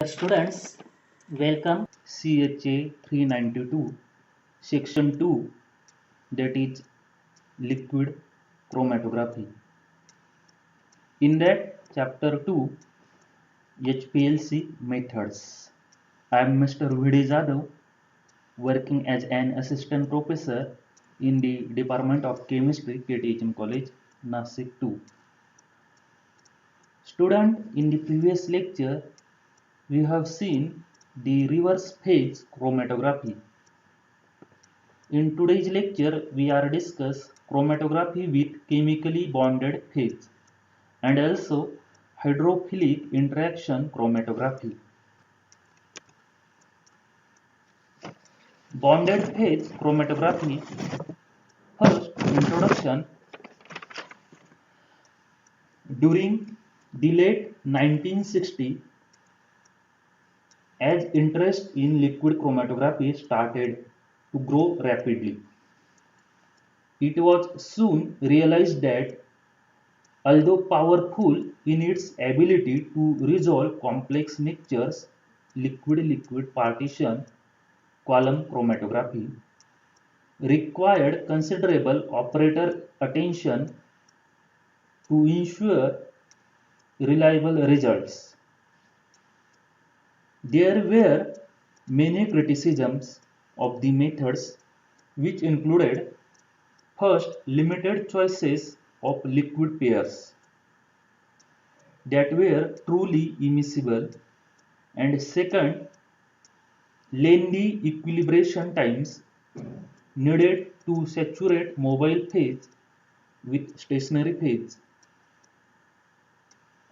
Students, welcome CHA 392 section 2, that is liquid chromatography. In that chapter 2, HPLC methods. I am Mr. V.D. Jadhav, working as an assistant professor in the Department of Chemistry, KTHM College, Nasik 2. Student, in the previous lecture, we have seen the reverse phase chromatography. In today's lecture, we are discuss chromatography with chemically bonded phase and also hydrophilic interaction chromatography. Bonded phase chromatography. First, introduction. During the late 1960s, as interest in liquid chromatography started to grow rapidly, it was soon realized that although powerful in its ability to resolve complex mixtures, liquid-liquid partition column chromatography required considerable operator attention to ensure reliable results. There were many criticisms of the methods, which included first, limited choices of liquid pairs that were truly immiscible, and second, lengthy equilibration times needed to saturate mobile phase with stationary phase.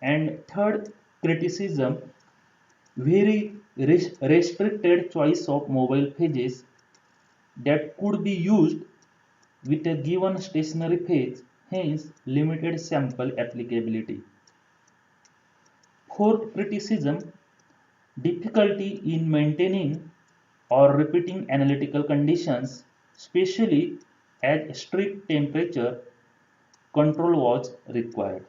And third criticism, very restricted choice of mobile phases that could be used with a given stationary phase, hence limited sample applicability. Fourth criticism, difficulty in maintaining or repeating analytical conditions, especially as strict temperature control was required.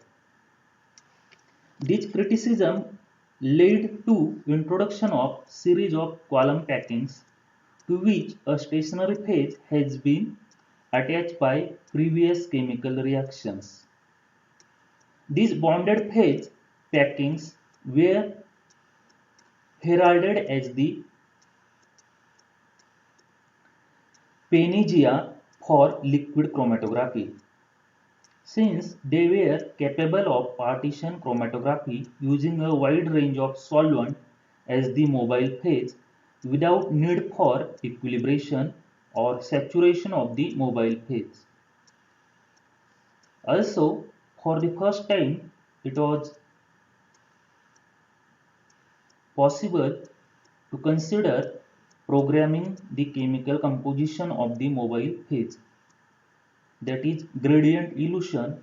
This criticism led to introduction of series of column packings to which a stationary phase has been attached by previous chemical reactions. These bonded phase packings were heralded as the panacea for liquid chromatography, since they were capable of partition chromatography using a wide range of solvent as the mobile phase without need for equilibration or saturation of the mobile phase. Also, for the first time, it was possible to consider programming the chemical composition of the mobile phase, that is gradient elution,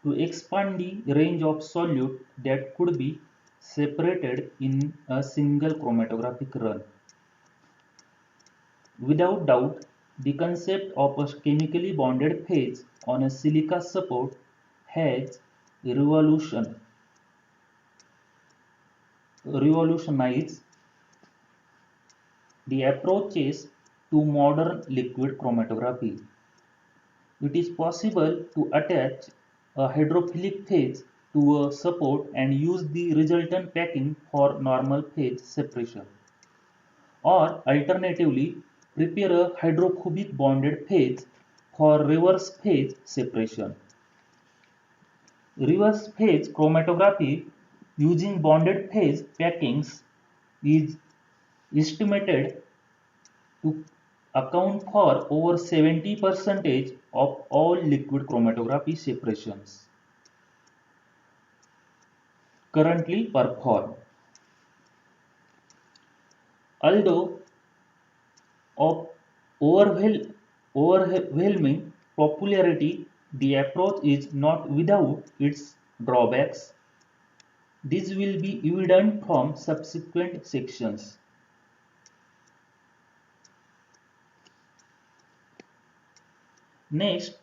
to expand the range of solute that could be separated in a single chromatographic run. Without doubt, the concept of a chemically bonded phase on a silica support has revolutionized the approaches to modern liquid chromatography. It is possible to attach a hydrophilic phase to a support and use the resultant packing for normal phase separation. Or alternatively, prepare a hydrophobic bonded phase for reverse phase separation. Reverse phase chromatography using bonded phase packings is estimated to account for over 70% of all liquid chromatography separations currently performed. Although of overwhelming popularity, the approach is not without its drawbacks. This will be evident from subsequent sections. Next,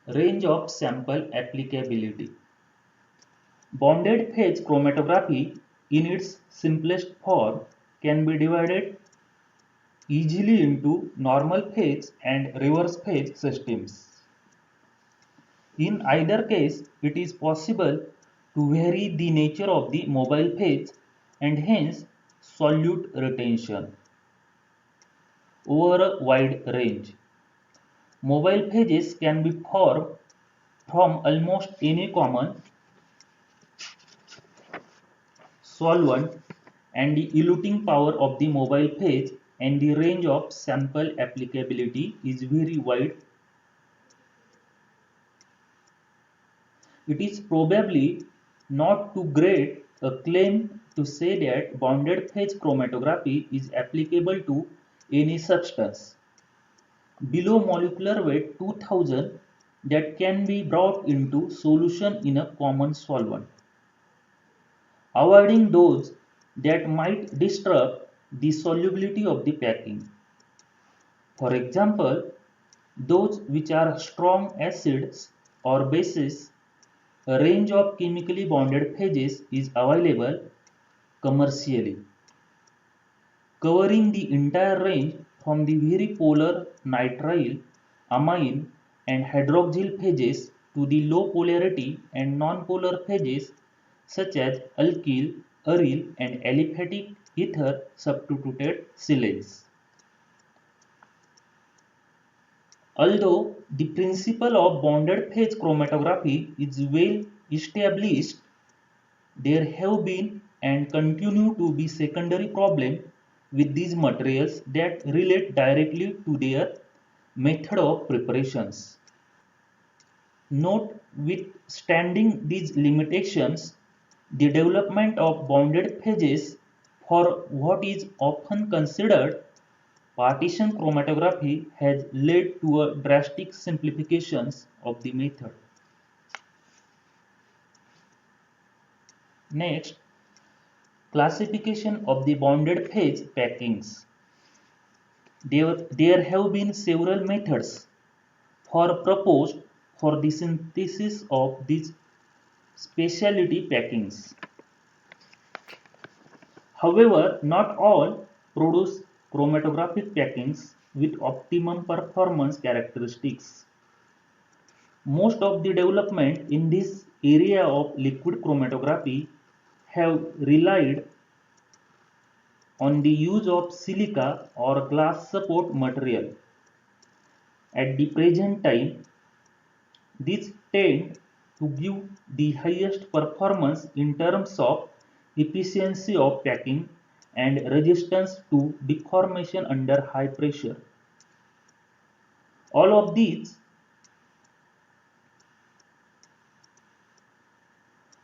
range of sample applicability. Bonded phase chromatography in its simplest form can be divided easily into normal phase and reverse phase systems. In either case, it is possible to vary the nature of the mobile phase and hence solute retention over a wide range. Mobile phases can be formed from almost any common solvent, and the eluting power of the mobile phase and the range of sample applicability is very wide. It is probably not too great a claim to say that bounded phase chromatography is applicable to any substance below molecular weight 2000 that can be brought into solution in a common solvent, avoiding those that might disrupt the solubility of the packing. For example, those which are strong acids or bases. A range of chemically bonded phases is available commercially, covering the entire range from the very polar nitrile, amine, and hydroxyl phases to the low polarity and non-polar phases such as alkyl, aryl, and aliphatic ether substituted silanes. Although the principle of bonded phase chromatography is well established, there have been and continue to be secondary problems with these materials that relate directly to their method of preparations. Notwithstanding these limitations, the development of bounded phases for what is often considered partition chromatography has led to a drastic simplifications of the method. Next, classification of the bonded phase packings. There have been several methods proposed for the synthesis of these specialty packings. However, not all produce chromatographic packings with optimum performance characteristics. Most of the development in this area of liquid chromatography have relied on the use of silica or glass support material. At the present time, these tend to give the highest performance in terms of efficiency of packing and resistance to deformation under high pressure. All of these,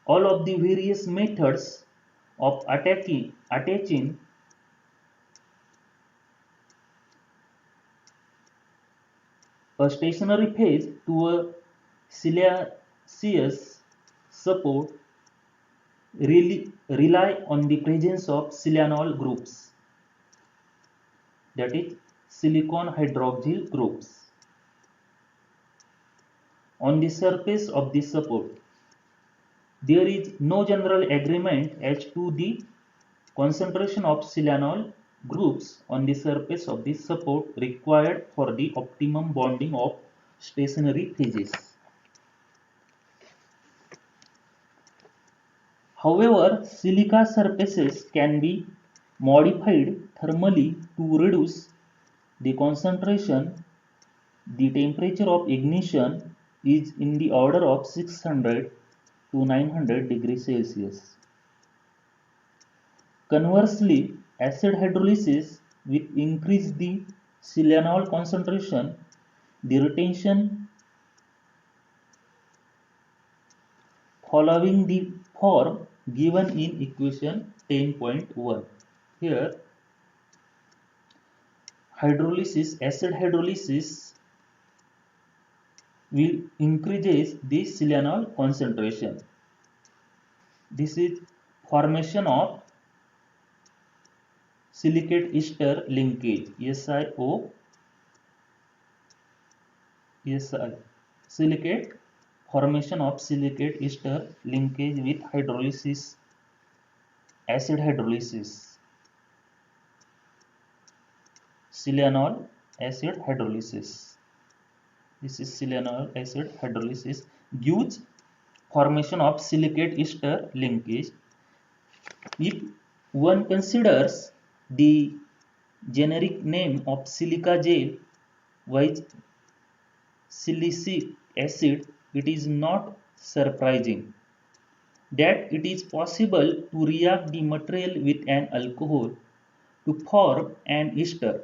all of the various methods of attaching a stationary phase to a siliceous support rely on the presence of silanol groups, that is silicon hydroxyl groups, on the surface of the support. There is no general agreement as to the concentration of silanol groups on the surface of the support required for the optimum bonding of stationary phases. However, silica surfaces can be modified thermally to reduce the concentration. The temperature of ignition is in the order of 600 to 900 degrees Celsius. Conversely, acid hydrolysis will increase the silanol concentration. The retention following the form given in equation 10.1. Here, acid hydrolysis will increase the silanol concentration. This is formation of silicate ester linkage, SiO, silicate formation of silicate ester linkage with hydrolysis. acid hydrolysis. Silanol acid hydrolysis. This is silanol acid hydrolysis gives formation of silicate ester linkage. If one considers the generic name of silica gel with silicic acid, it is not surprising that it is possible to react the material with an alcohol to form an ester.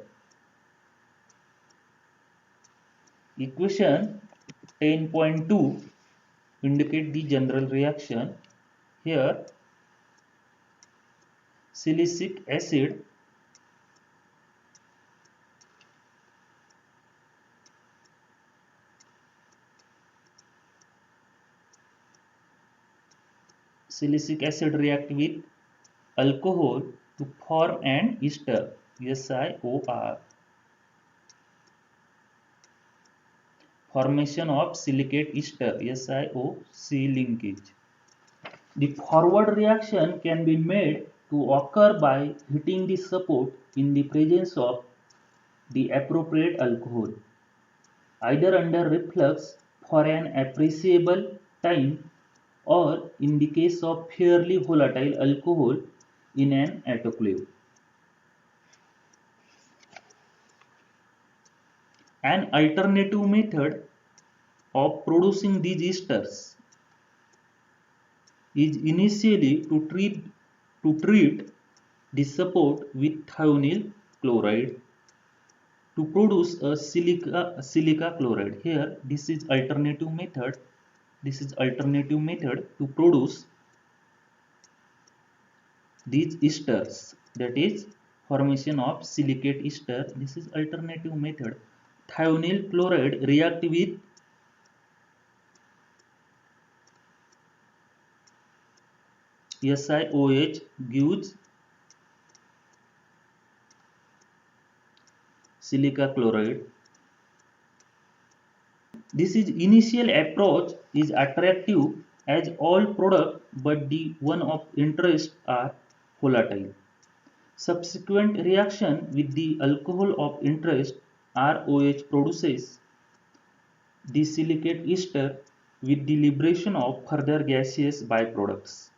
Equation 10.2 indicate the general reaction. Here silicic acid react with alcohol to form an ester SiOR. Formation of silicate ester SiOC linkage. The forward reaction can be made to occur by heating the support in the presence of the appropriate alcohol, either under reflux for an appreciable time or in the case of fairly volatile alcohol in an autoclave. An alternative method of producing these esters is initially to treat the support with thionyl chloride to produce a silica chloride. Here this is alternative method. This is alternative method to produce these esters, that is formation of silicate ester. This is alternative method. Thionyl chloride react with SiOH gives silica chloride. This is initial approach is attractive as all product but the one of interest are volatile. Subsequent reaction with the alcohol of interest ROH produces the silicate ester with the liberation of further gaseous byproducts.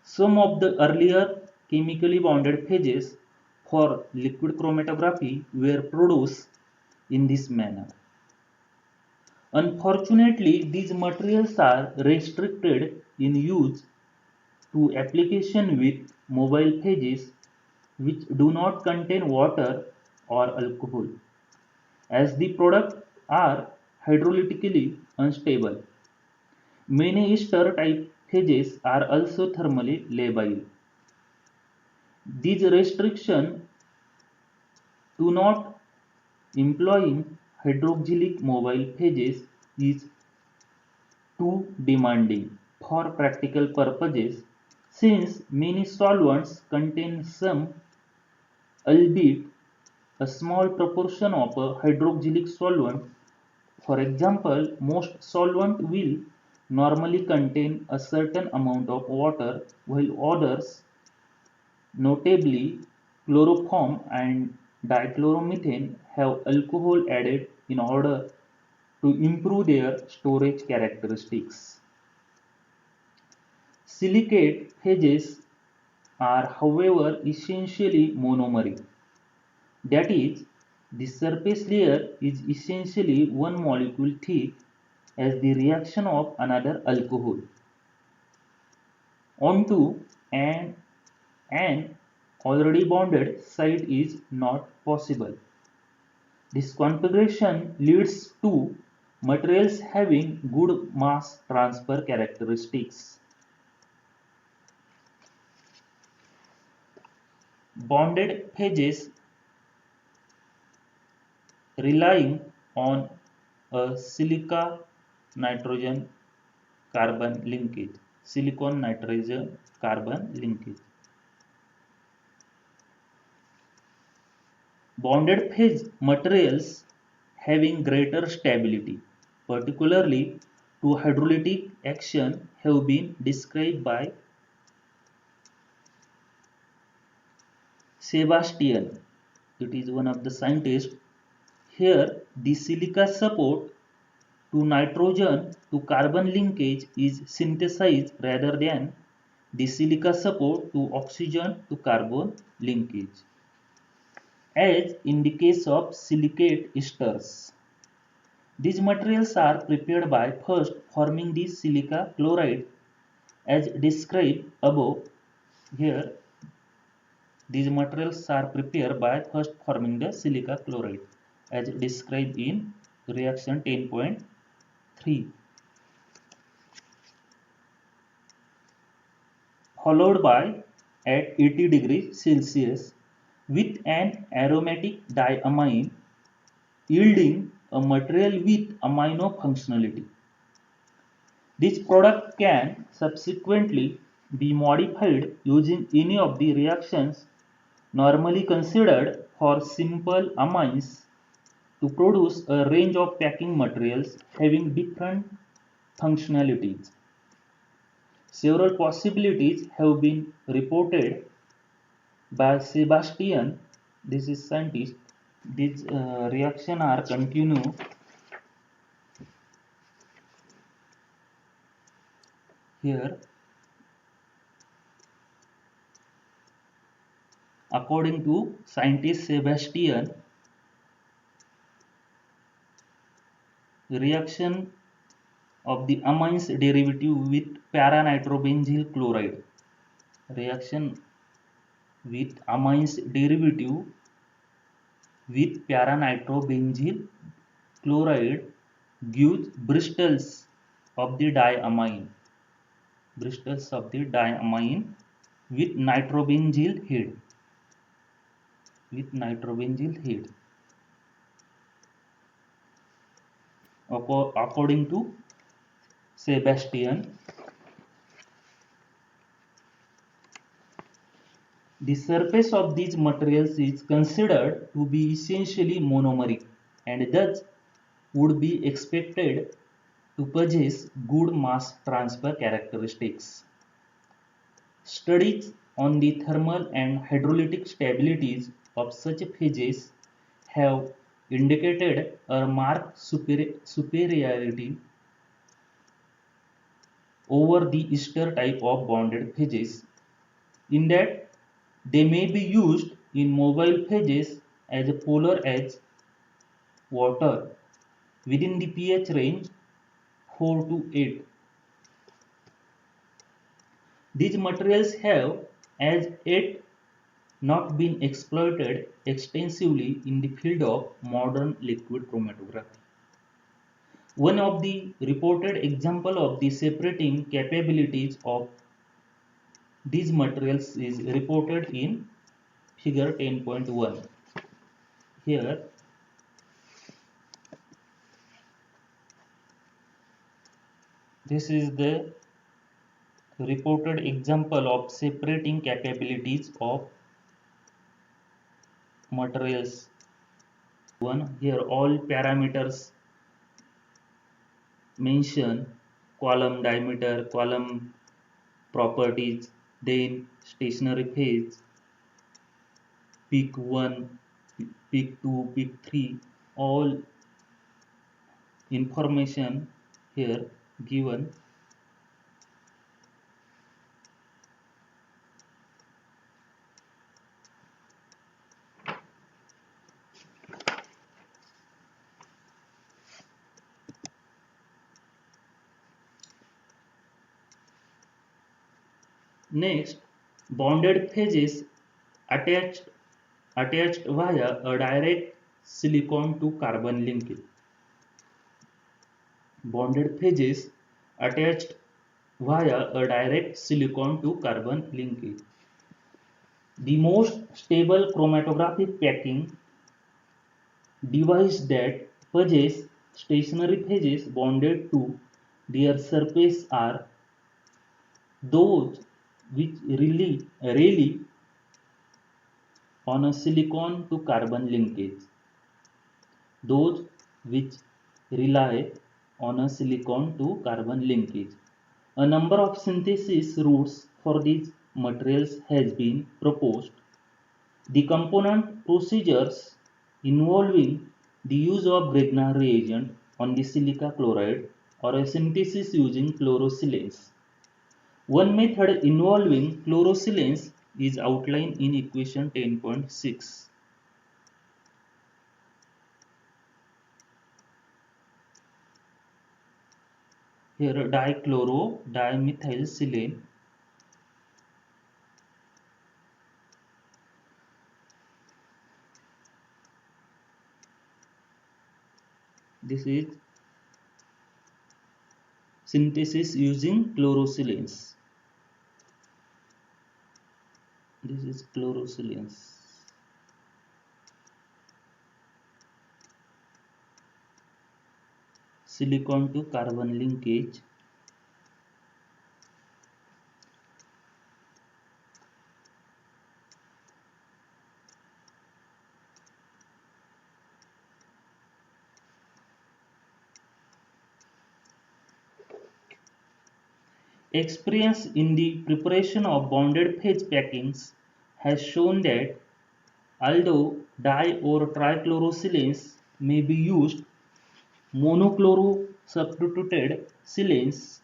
Some of the earlier chemically bonded phases for liquid chromatography were produced in this manner. Unfortunately, these materials are restricted in use to application with mobile phases which do not contain water or alcohol, as the products are hydrolytically unstable. Many ester type phases are also thermally labile. These restrictions to not employing hydroxylic mobile phases is too demanding for practical purposes since many solvents contain some, albeit a small proportion of a hydroxylic solvent. For example, most solvent will normally contain a certain amount of water while others, notably chloroform and dichloromethane, have alcohol added in order to improve their storage characteristics. Silicate phases are however essentially monomeric, that is, the surface layer is essentially one molecule thick as the reaction of another alcohol onto an already bonded site is not possible. This configuration leads to materials having good mass transfer characteristics. Bonded phases relying on a silica nitrogen carbon linkage. Silicon nitrogen carbon linkage. Bonded phase materials having greater stability, particularly to hydrolytic action, have been described by Sebastian, it is one of the scientists. Here, the silica support to nitrogen to carbon linkage is synthesized rather than the silica support to oxygen to carbon linkage, as in the case of silicate esters. These materials are prepared by first forming the silica chloride as described above. Here, these materials are prepared by first forming the silica chloride as described in reaction 10.3, followed by at 80 degrees Celsius with an aromatic diamine yielding a material with amino functionality. This product can subsequently be modified using any of the reactions normally considered for simple amines to produce a range of packing materials having different functionalities. Several possibilities have been reported by Sebastian, this is scientist. These reactions are continue here. According to scientist Sebastian, reaction of the amines derivative with para-nitrobenzyl chloride. Reaction with amines derivative with para-nitrobenzyl chloride gives bristles of the diamine. Bristles of the diamine with nitrobenzyl head. With nitrobenzyl head. According to Sebastian, the surface of these materials is considered to be essentially monomeric and thus would be expected to possess good mass transfer characteristics. Studies on the thermal and hydrolytic stabilities of such phases have indicated a marked superiority over the ester type of bonded phases, in that they may be used in mobile phases as polar as water within the pH range 4 to 8. These materials have as yet not been exploited extensively in the field of modern liquid chromatography. One of the reported examples of the separating capabilities of these materials is reported in figure 10.1. Here, this is the reported example of separating capabilities of materials. One, here all parameters mentioned, column diameter, column properties, then stationary phase, peak 1, peak 2, peak 3, all information here given. Next, bonded phases attached via a direct silicon to carbon linkage. Bonded phases attached via a direct silicon to carbon linkage. The most stable chromatographic packing device that possess stationary phases bonded to their surface are those which rely on a silicon to carbon linkage. Those which rely on a silicon to carbon linkage. A number of synthesis routes for these materials has been proposed. The component procedures involving the use of Grignard reagent on the silica chloride or a synthesis using chlorosilane. One method involving chlorosilane is outlined in equation 10.6. Here dichloro-dimethylsilane. This is synthesis using chlorosilane. This is chlorosilane. Silicon to carbon linkage. Experience in the preparation of bonded phase packings has shown that although di or trichlorosilanes may be used, monochloro substituted silanes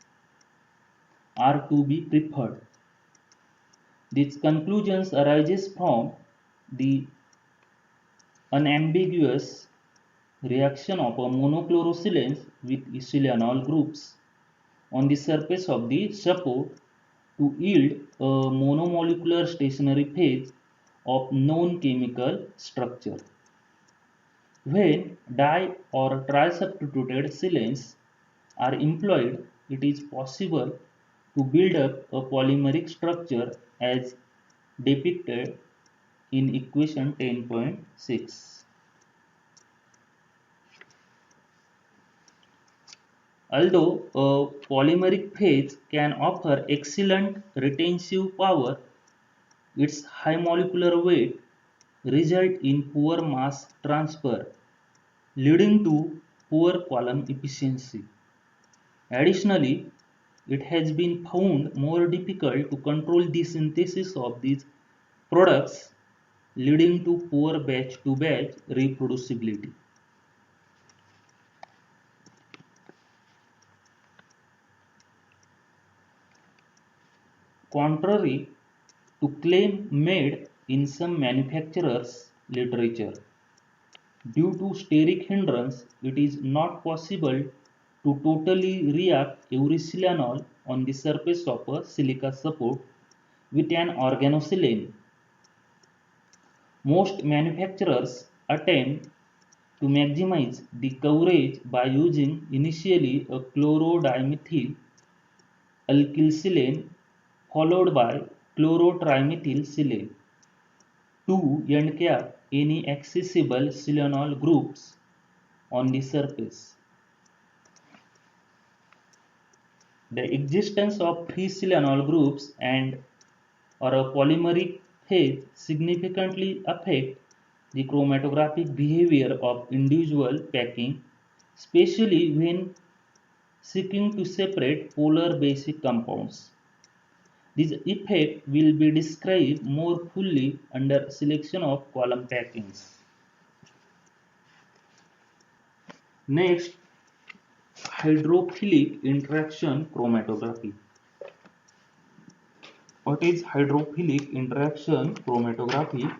are to be preferred. These conclusions arises from the unambiguous reaction of a monochlorosilanes with silanol groups on the surface of the support to yield a monomolecular stationary phase of known chemical structure. When di or trisubstituted silanes are employed, it is possible to build up a polymeric structure as depicted in equation 10.6. Although a polymeric phase can offer excellent retentive power, its high molecular weight result in poor mass transfer, leading to poor column efficiency. Additionally, it has been found more difficult to control the synthesis of these products, leading to poor batch-to-batch reproducibility. Contrary to claim made in some manufacturers' literature, due to steric hindrance, it is not possible to totally react eurosilanol on the surface of a silica support with an organosilane. Most manufacturers attempt to maximize the coverage by using initially a chlorodimethyl alkylsilane followed by chlorotrimethylsilane to end cap any accessible silanol groups on the surface. The existence of free silanol groups and or a polymeric phase significantly affect the chromatographic behavior of individual packing, especially when seeking to separate polar basic compounds. This effect will be described more fully under selection of column packings. Next, hydrophilic interaction chromatography. What is hydrophilic interaction chromatography?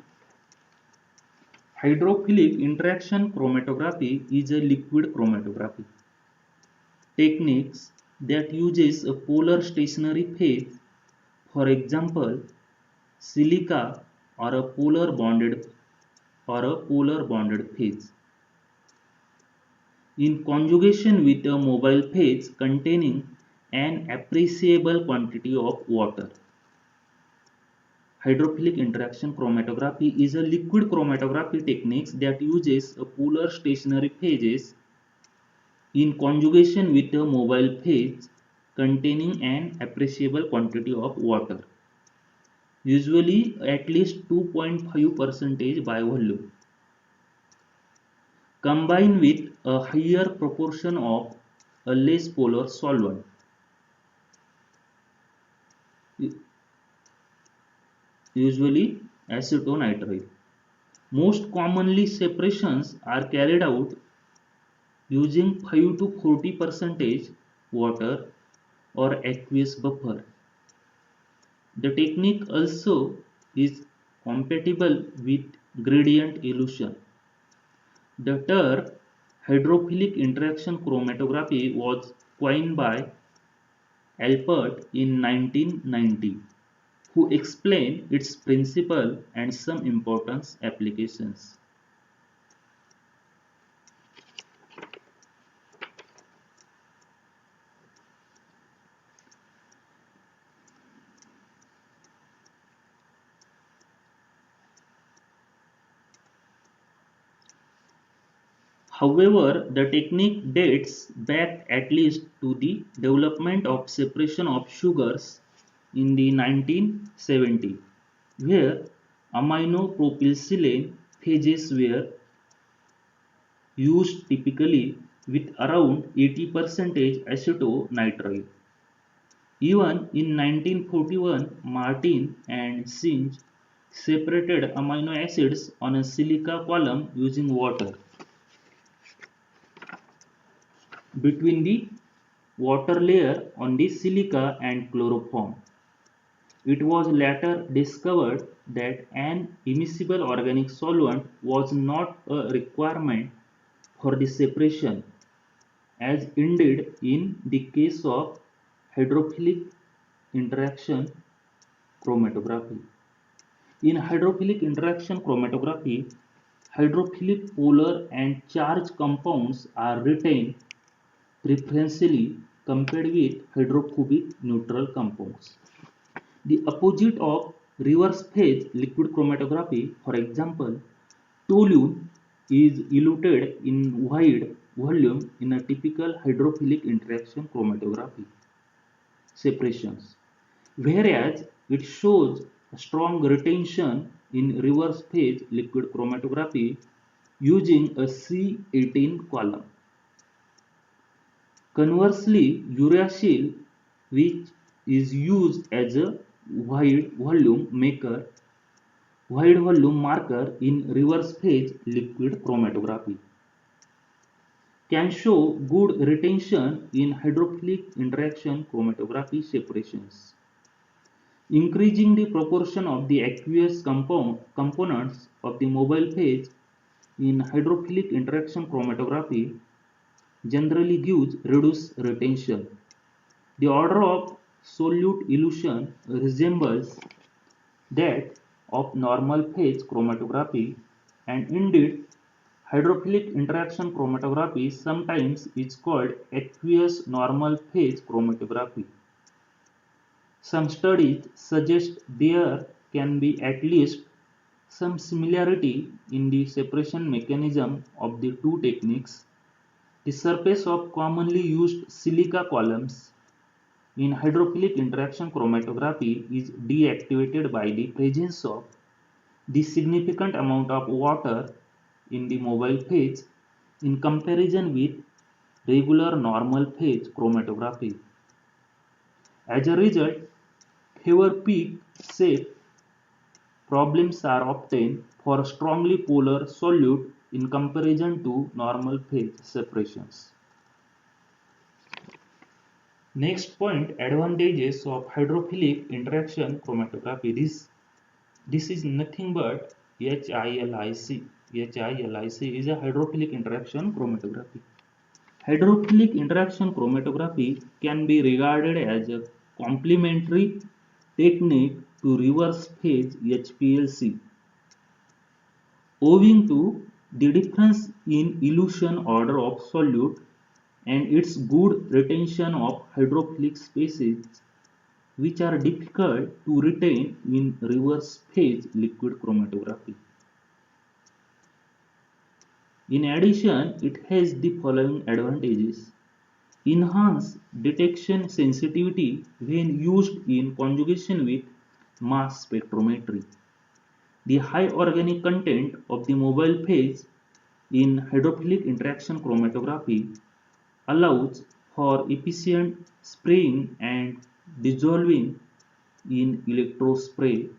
Hydrophilic interaction chromatography is a liquid chromatography techniques that uses a polar stationary phase, for example, silica or a polar bonded phase, in conjugation with a mobile phase containing an appreciable quantity of water. Hydrophilic interaction chromatography is a liquid chromatography technique that uses a polar stationary phases in conjugation with a mobile phase containing an appreciable quantity of water, usually at least 2.5% by volume, combined with a higher proportion of a less polar solvent, usually acetonitrile. Most commonly separations are carried out using 5 to 40% water or aqueous buffer. The technique also is compatible with gradient illusion. The term hydrophilic interaction chromatography was coined by Alpert in 1990, who explained its principle and some important applications. However, the technique dates back at least to the development of separation of sugars in the 1970s, where aminopropylsilane phases were used typically with around 80% acetonitrile. Even in 1941, Martin and Singe separated amino acids on a silica column using water. Between the water layer on the silica and chloroform, it was later discovered that an immiscible organic solvent was not a requirement for the separation, as indeed in the case of hydrophilic interaction chromatography. In hydrophilic interaction chromatography, hydrophilic polar and charged compounds are retained preferentially compared with hydrophobic neutral compounds. The opposite of reverse phase liquid chromatography, for example, toluene is eluted in wide volume in a typical hydrophilic interaction chromatography separations, whereas it shows a strong retention in reverse phase liquid chromatography using a C18 column. Conversely, uracil, which is used as a wide volume marker in reverse phase liquid chromatography, can show good retention in hydrophilic interaction chromatography separations. Increasing the proportion of the aqueous components of the mobile phase in hydrophilic interaction chromatography generally gives reduced retention. The order of solute elution resembles that of normal phase chromatography, and indeed hydrophilic interaction chromatography sometimes is called aqueous normal phase chromatography. Some studies suggest there can be at least some similarity in the separation mechanism of the two techniques. The surface of commonly used silica columns in hydrophilic interaction chromatography is deactivated by the presence of the significant amount of water in the mobile phase in comparison with regular normal phase chromatography. As a result, fewer peak shape problems are obtained for strongly polar solute in comparison to normal phase separations. Next point, advantages of hydrophilic interaction chromatography. This is nothing but HILIC. HILIC is a hydrophilic interaction chromatography. Hydrophilic interaction chromatography can be regarded as a complementary technique to reverse phase HPLC, owing to the difference in elution order of solute and its good retention of hydrophilic species, which are difficult to retain in reverse phase liquid chromatography. In addition, it has the following advantages: enhanced detection sensitivity when used in conjugation with mass spectrometry. The high organic content of the mobile phase in hydrophilic interaction chromatography allows for efficient spraying and dissolving in electrospray.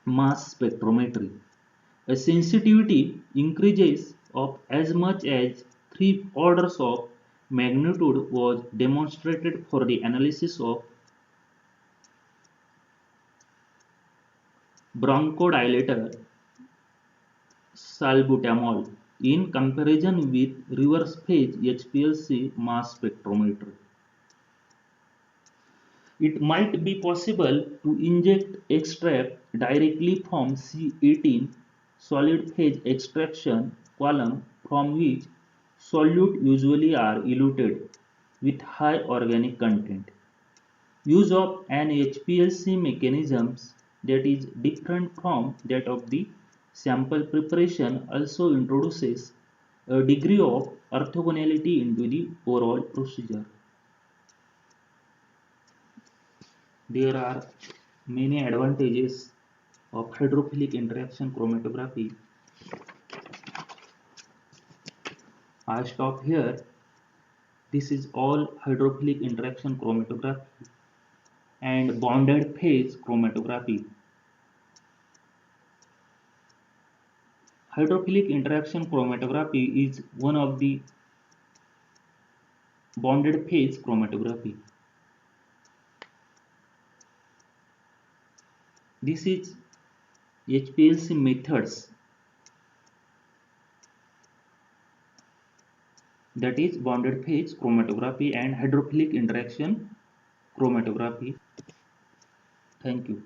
Mass spectrometry. A sensitivity increases of as much as 3 orders of magnitude was demonstrated for the analysis of bronchodilator salbutamol in comparison with reverse phase HPLC mass spectrometry. It might be possible to inject extract directly from C18 solid phase extraction column from which solute usually are eluted with high organic content. Use of an HPLC mechanisms that is different from that of the sample preparation also introduces a degree of orthogonality into the overall procedure. There are many advantages of hydrophilic interaction chromatography. I stop here. This is all hydrophilic interaction chromatography and bonded phase chromatography. Hydrophilic interaction chromatography is one of the bonded phase chromatography. This is HPLC methods, that is bonded phase chromatography and hydrophilic interaction chromatography. Thank you.